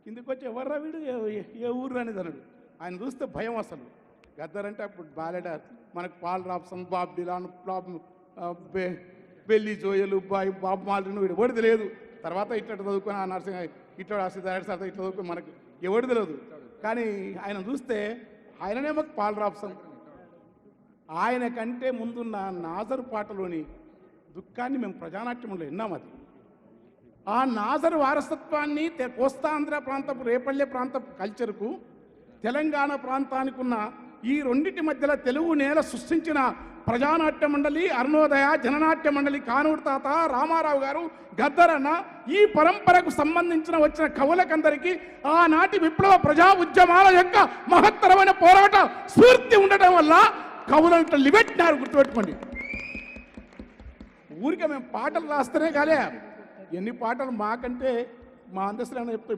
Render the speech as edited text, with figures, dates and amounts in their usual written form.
కిందికి వచ్చి ఎవర్రా వీడు ఏ ఊరు అనేది అన్నాడు. ఆయన చూస్తే భయం అసలు. గద్దర్ అంటే అప్పుడు బాలెడ మనకు పాల్ రాబ్సన్, బాబ్ డిలాన్, బెల్లి జోయలు, బాబ్ మాల్రిన్ వీడు ఎవడు తెలియదు. తర్వాత ఇట్లా చదువుకొని ఆ నర్సింగ్ ఇట్లా సార్ ఇట్లా చదువుకొని మనకు ఎవడు తెలియదు. కానీ ఆయన చూస్తే ఆయననే మాకు పాల్ రాబ్సన్. ఆయన కంటే ముందున్న నాజరు పాటలోని దుఃఖాన్ని మేము ప్రజానాట్యంలో విన్నాం. అది ఆ నాజరు వారసత్వాన్ని కోస్తాంధ్ర ప్రాంతపు రేపల్లె ప్రాంతపు కల్చర్కు తెలంగాణ ప్రాంతానికి ఉన్న ఈ రెండింటి మధ్యలో తెలుగు నేల సృష్టించిన ప్రజానాట్య మండలి, అరుణోదయ జననాట్య మండలి, కానూరు తాత, రామారావు గారు, గద్దరన్న, ఈ పరంపరకు సంబంధించిన వచ్చిన కవులకందరికీ ఆనాటి విప్లవ ప్రజా ఉద్యమాల యొక్క మహత్తరమైన పోరాట స్ఫూర్తి ఉండటం వల్ల కవులంతా లిబెట్టినారు. గుర్తుపెట్టుకోండి. ఊరికే మేము పాటలు రాస్తేనే కాలే, ఎన్ని పాటలు మాకంటే మా అందస్తులైనా చెప్తే